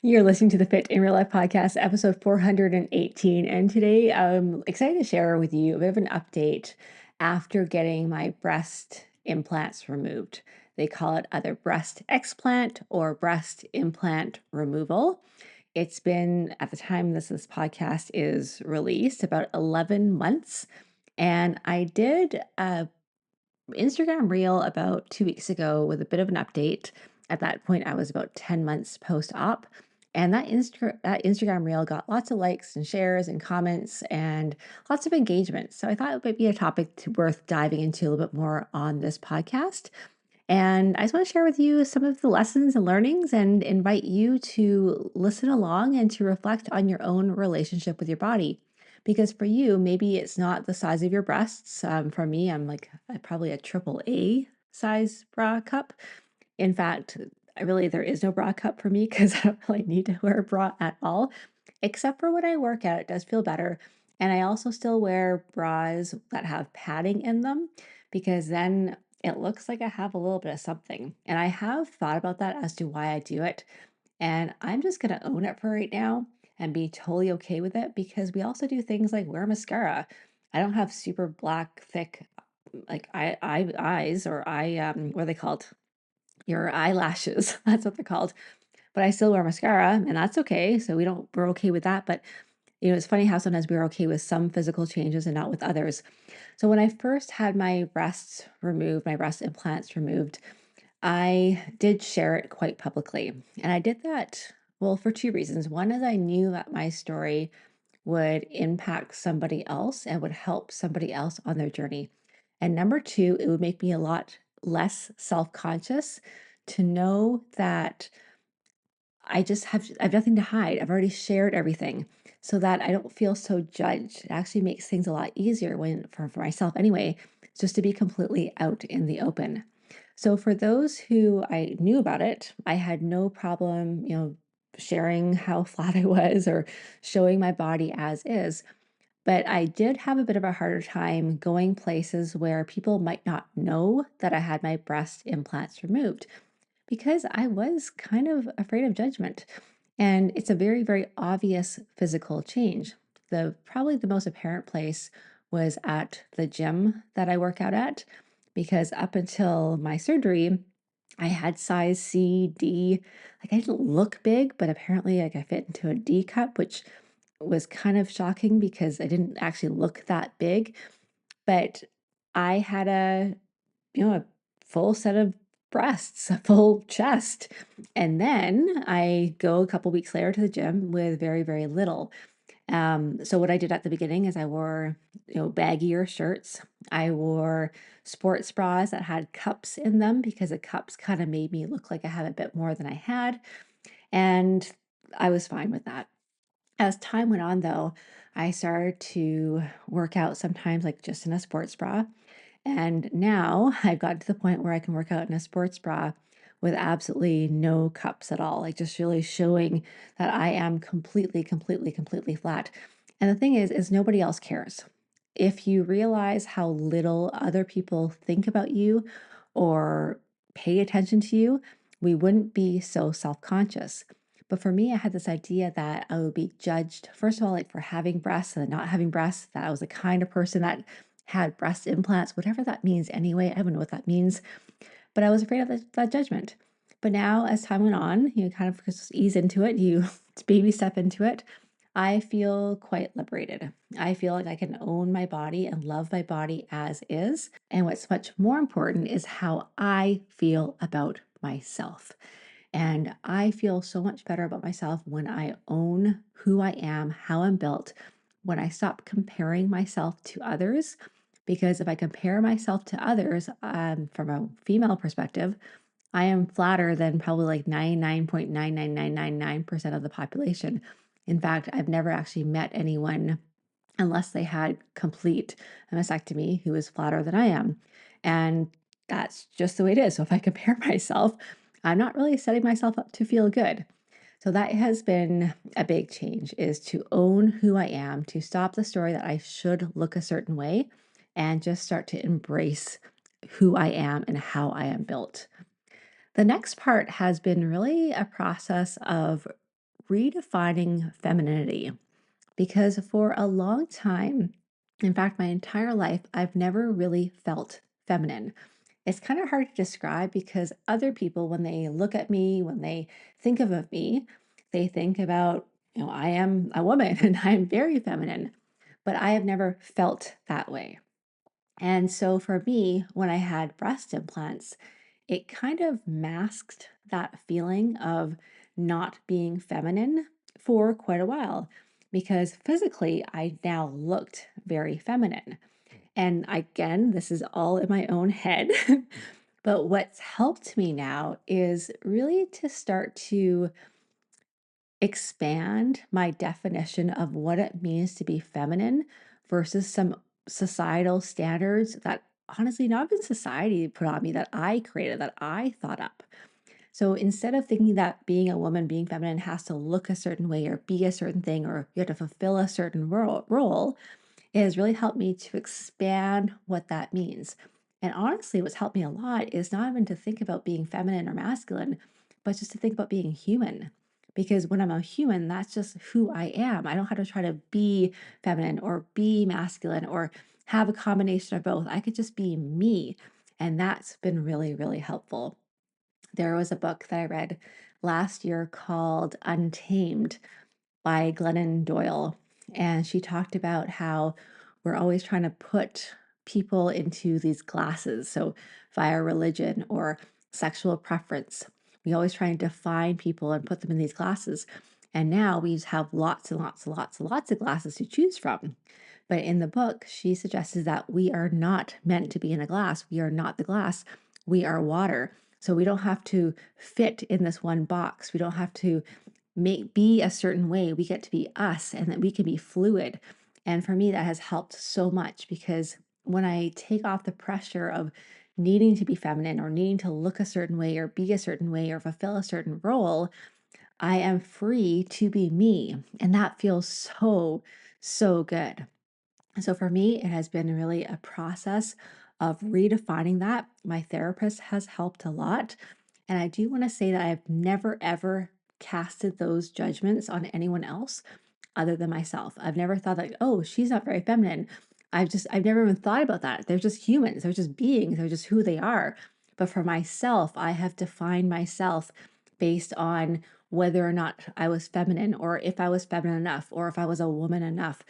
You're listening to the Fit in Real Life podcast, episode 418. And today I'm excited to share with you a bit of an update after getting my breast implants removed. They call it either breast explant or breast implant removal. It's been, at the time this podcast is released, about 11 months. And I did a Instagram reel about 2 weeks ago with a bit of an update. At that point, I was about 10 months post-op. And that Instagram reel got lots of likes and shares and comments and lots of engagement. So I thought it might be a topic worth diving into a little bit more on this podcast. And I just want to share with you some of the lessons and learnings and invite you to listen along and to reflect on your own relationship with your body. Because for you, maybe it's not the size of your breasts. For me, I'm like probably a triple A size bra cup. In fact, there is no bra cup for me because I don't really need to wear a bra at all, except for when I work out. It does feel better. And I also still wear bras that have padding in them because then it looks like I have a little bit of something. And I have thought about that as to why I do it. And I'm just going to own it for right now and be totally okay with it because we also do things like wear mascara. I don't have super black, thick, like eyes or what are they called? Your eyelashes. That's what they're called. But I still wear mascara and that's okay. So we're okay with that. But it's funny how sometimes we're okay with some physical changes and not with others. So when I first had my breasts removed, my breast implants removed, I did share it quite publicly. And I did that, well, for two reasons. One is I knew that my story would impact somebody else and would help somebody else on their journey. And number two, it would make me a lot less self-conscious to know that I have nothing to hide. I've already shared everything so that I don't feel so judged. It actually makes things a lot easier for myself anyway, just to be completely out in the open. So for those who I knew about it, I had no problem, sharing how flat I was or showing my body as is. But I did have a bit of a harder time going places where people might not know that I had my breast implants removed because I was kind of afraid of judgment. And it's a very, very obvious physical change. Probably the most apparent place was at the gym that I work out at, because up until my surgery, I had size C, D. Like I didn't look big, but apparently like I fit into a D cup, which was kind of shocking because I didn't actually look that big. But I had a full set of breasts, a full chest. And then I go a couple weeks later to the gym with very, very little. So what I did at the beginning is I wore, baggier shirts. I wore sports bras that had cups in them because the cups kind of made me look like I had a bit more than I had. And I was fine with that. As time went on, though, I started to work out sometimes like just in a sports bra. And now I've gotten to the point where I can work out in a sports bra with absolutely no cups at all, like just really showing that I am completely, completely, completely flat. And the thing is nobody else cares. If you realize how little other people think about you or pay attention to you, we wouldn't be so self-conscious. But for me, I had this idea that I would be judged, first of all, like for having breasts and not having breasts, that I was the kind of person that had breast implants, whatever that means anyway. I don't know what that means, but I was afraid of that judgment. But now, as time went on, you kind of just ease into it, you baby step into it. I feel quite liberated. I feel like I can own my body and love my body as is. And what's much more important is how I feel about myself. And I feel so much better about myself when I own who I am, how I'm built, when I stop comparing myself to others. Because if I compare myself to others from a female perspective, I am flatter than probably like 99.99999% of the population. In fact, I've never actually met anyone unless they had complete a mastectomy who is flatter than I am. And that's just the way it is. So if I compare myself, I'm not really setting myself up to feel good. So that has been a big change, is to own who I am, to stop the story that I should look a certain way and just start to embrace who I am and how I am built. The next part has been really a process of redefining femininity because for a long time, in fact, my entire life, I've never really felt feminine. It's kind of hard to describe because other people, when they look at me, when they think of me, they think about, I am a woman and I'm very feminine, but I have never felt that way. And so for me, when I had breast implants, it kind of masked that feeling of not being feminine for quite a while because physically I now looked very feminine. And again, this is all in my own head. But what's helped me now is really to start to expand my definition of what it means to be feminine versus some societal standards that honestly not even society put on me that I created, that I thought up. So instead of thinking that being a woman, being feminine has to look a certain way or be a certain thing or you have to fulfill a certain role, it has really helped me to expand what that means. And honestly, what's helped me a lot is not even to think about being feminine or masculine, but just to think about being human. Because when I'm a human, that's just who I am. I don't have to try to be feminine or be masculine or have a combination of both. I could just be me. And that's been really, really helpful. There was a book that I read last year called Untamed by Glennon Doyle. And she talked about how we're always trying to put people into these glasses. So, via religion or sexual preference, we always try and define people and put them in these glasses. And now we just have lots and lots and lots and lots of glasses to choose from. But in the book, she suggests that we are not meant to be in a glass. We are not the glass. We are water. So we don't have to fit in this one box. We don't have to be a certain way. We get to be us and that we can be fluid. And for me, that has helped so much because when I take off the pressure of needing to be feminine or needing to look a certain way or be a certain way or fulfill a certain role, I am free to be me. And that feels so, so good. And so for me, it has been really a process of redefining that. My therapist has helped a lot. And I do want to say that I've never, ever casted those judgments on anyone else other than myself. I've never thought like, oh, she's not very feminine. I've never even thought about that. They're just humans. They're just beings. They're just who they are. But for myself, I have defined myself based on whether or not I was feminine or if I was feminine enough or if I was a woman enough.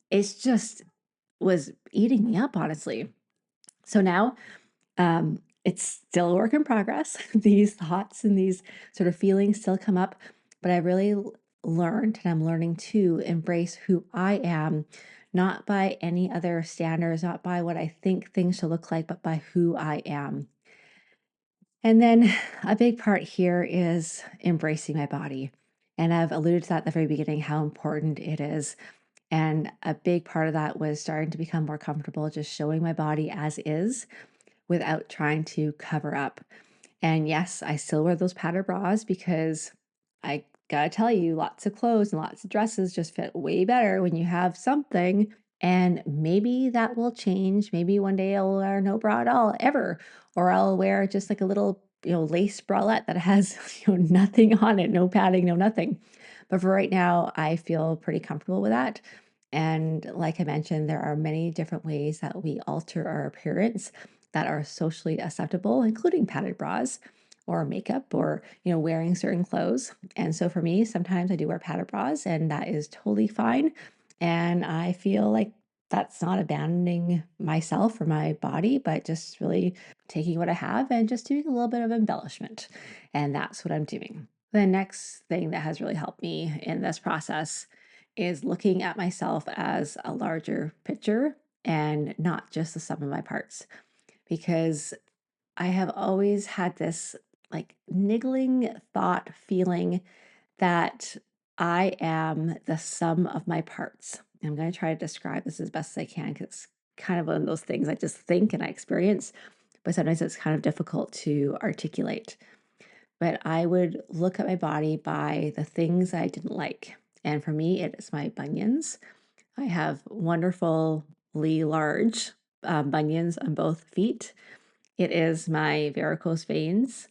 It's just was eating me up, honestly. So now it's still a work in progress. These thoughts and these sort of feelings still come up, but I really learned and I'm learning to embrace who I am, not by any other standards, not by what I think things should look like, but by who I am. And then a big part here is embracing my body. And I've alluded to that at the very beginning, how important it is. And a big part of that was starting to become more comfortable just showing my body as is without trying to cover up. And yes, I still wear those padded bras because I gotta tell you, lots of clothes and lots of dresses just fit way better when you have something. And maybe that will change. Maybe one day I'll wear no bra at all, ever. Or I'll wear just like a little, lace bralette that has, nothing on it, no padding, no nothing. But for right now, I feel pretty comfortable with that. And like I mentioned, there are many different ways that we alter our appearance that are socially acceptable, including padded bras or makeup or, wearing certain clothes. And so for me, sometimes I do wear padded bras and that is totally fine. And I feel like that's not abandoning myself or my body, but just really taking what I have and just doing a little bit of embellishment. And that's what I'm doing. The next thing that has really helped me in this process is looking at myself as a larger picture and not just the sum of my parts because I have always had this like niggling thought feeling that I am the sum of my parts. I'm going to try to describe this as best as I can because it's kind of one of those things I just think and I experience, but sometimes it's kind of difficult to articulate. But I would look at my body by the things I didn't like. And for me, it is my bunions. I have wonderfully large bunions on both feet. It is my varicose veins.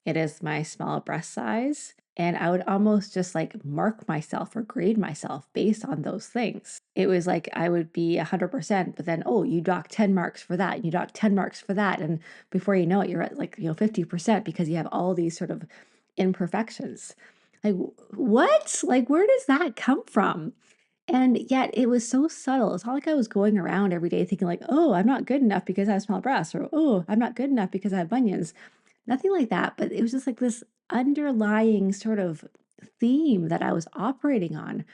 It is my small breast size. And I would almost just like mark myself or grade myself based on those things. It was like I would be 100%, but then, oh, you dock 10 marks for that, and you dock 10 marks for that. And before you know it, you're at like, 50% because you have all these sort of imperfections. Like, what? Like, where does that come from? And yet it was so subtle. It's not like I was going around every day thinking like, oh, I'm not good enough because I have small breasts, or oh, I'm not good enough because I have bunions. Nothing like that, but it was just like this underlying sort of theme that I was operating on.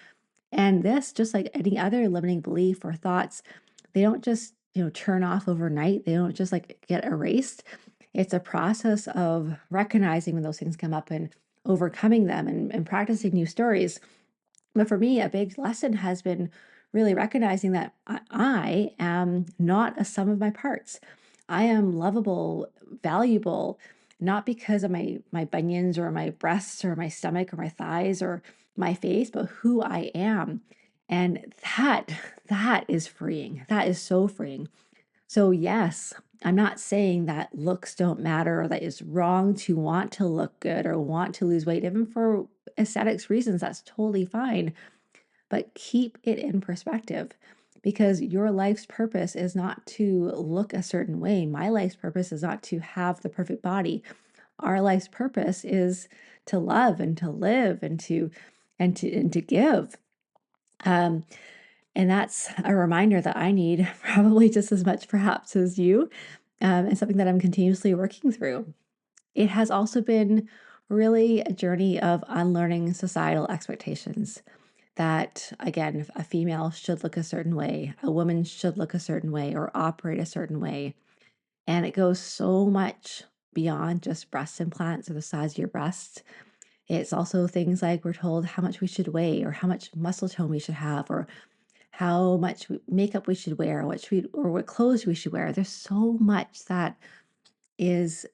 And this, just like any other limiting belief or thoughts, they don't just, turn off overnight. They don't just like get erased. It's a process of recognizing when those things come up and overcoming them and practicing new stories. But for me, a big lesson has been really recognizing that I am not a sum of my parts. I am lovable, valuable, not because of my bunions or my breasts or my stomach or my thighs or my face, but who I am. And that is freeing. That is so freeing. So yes, I'm not saying that looks don't matter or that it's wrong to want to look good or want to lose weight, even for aesthetics reasons. That's totally fine, but keep it in perspective, because your life's purpose is not to look a certain way. My life's purpose is not to have the perfect body. Our life's purpose is to love and to live and to give. Um, and that's a reminder that I need probably just as much perhaps as you, and something that I'm continuously working through. It has also been really a journey of unlearning societal expectations that, again, a female should look a certain way, a woman should look a certain way or operate a certain way. And it goes so much beyond just breast implants or the size of your breasts. It's also things like we're told how much we should weigh or how much muscle tone we should have or how much makeup we should wear, or what clothes we should wear. There's so much that is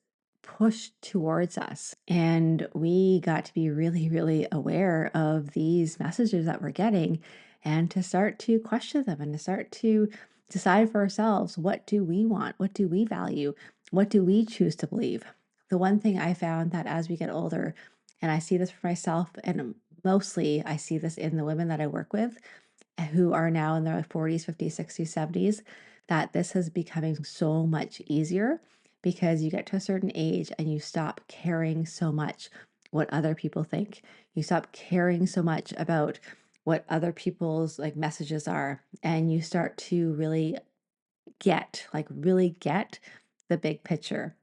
pushed towards us. And we got to be really, really aware of these messages that we're getting and to start to question them and to start to decide for ourselves, what do we want? What do we value? What do we choose to believe? The one thing I found that as we get older, and I see this for myself, and mostly I see this in the women that I work with who are now in their 40s, 50s, 60s, 70s, that this is becoming so much easier because you get to a certain age and you stop caring so much what other people think. You stop caring so much about what other people's like messages are, and you start to really get the big picture.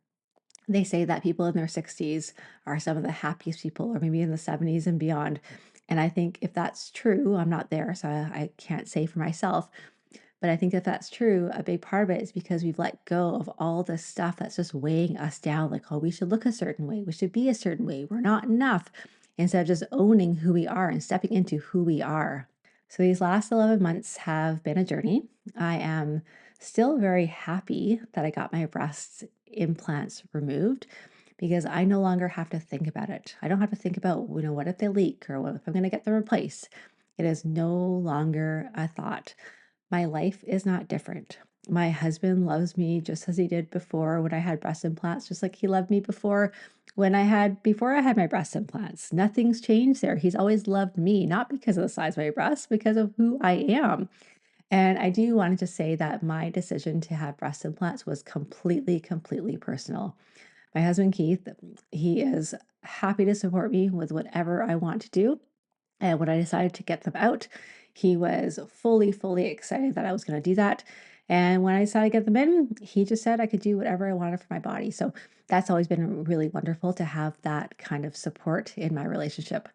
They say that people in their 60s are some of the happiest people, or maybe in the 70s and beyond. And I think if that's true, I'm not there, so I can't say for myself. But I think if that's true, a big part of it is because we've let go of all this stuff that's just weighing us down. Like, oh, we should look a certain way. We should be a certain way. We're not enough. Instead of just owning who we are and stepping into who we are. So these last 11 months have been a journey. I am still very happy that I got my breast implants removed because I no longer have to think about it. I don't have to think about, what if they leak or what if I'm going to get them replaced. It is no longer a thought. My life is not different. My husband loves me just as he did before when I had breast implants, just like he loved me before I had my breast implants. Nothing's changed there. He's always loved me, not because of the size of my breasts, because of who I am. And I do want to say that my decision to have breast implants was completely, completely personal. My husband, Keith, he is happy to support me with whatever I want to do. And when I decided to get them out, he was fully, fully excited that I was going to do that. And when I decided to get them in, he just said I could do whatever I wanted for my body. So that's always been really wonderful to have that kind of support in my relationship.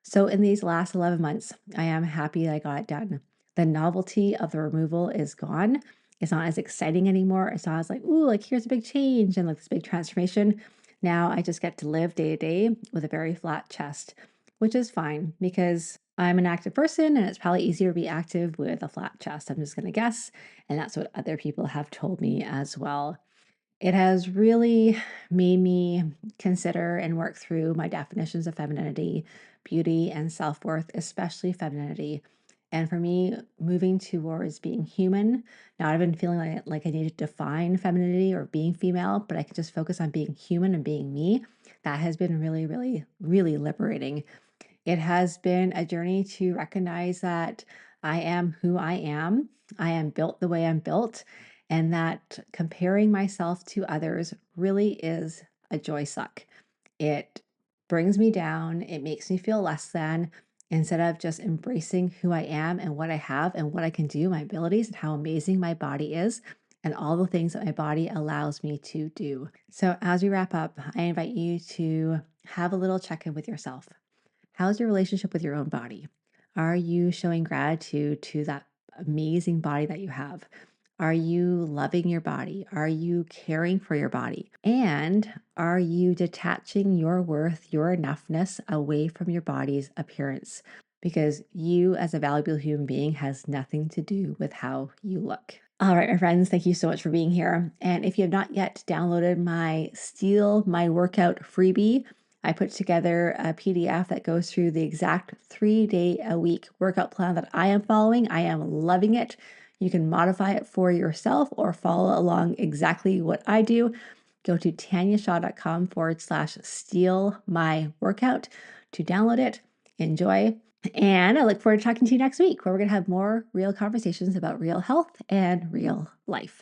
So in these last 11 months, I am happy I got it done. The novelty of the removal is gone. It's not as exciting anymore. It's not as like, ooh, like here's a big change and like this big transformation. Now I just get to live day to day with a very flat chest, which is fine because I'm an active person and it's probably easier to be active with a flat chest. I'm just going to guess. And that's what other people have told me as well. It has really made me consider and work through my definitions of femininity, beauty, and self worth, especially femininity. And for me, moving towards being human, now I've been feeling like I need to define femininity or being female, but I can just focus on being human and being me. that has been really, really, really liberating. It has been a journey to recognize that I am who I am. I am built the way I'm built, and that comparing myself to others really is a joy suck. It brings me down, it makes me feel less than instead of just embracing who I am and what I have and what I can do, my abilities, and how amazing my body is, and all the things that my body allows me to do. So, as we wrap up, I invite you to have a little check in with yourself. How's your relationship with your own body? Are you showing gratitude to that amazing body that you have? Are you loving your body? Are you caring for your body? And are you detaching your worth, your enoughness away from your body's appearance? Because you, as a valuable human being, has nothing to do with how you look. All right, my friends, thank you so much for being here. And if you have not yet downloaded my Steal My Workout freebie, I put together a PDF that goes through the exact 3-day-a-week workout plan that I am following. I am loving it. You can modify it for yourself or follow along exactly what I do. Go to tanyashaw.com/steal my workout to download it. Enjoy. And I look forward to talking to you next week, where we're going to have more real conversations about real health and real life.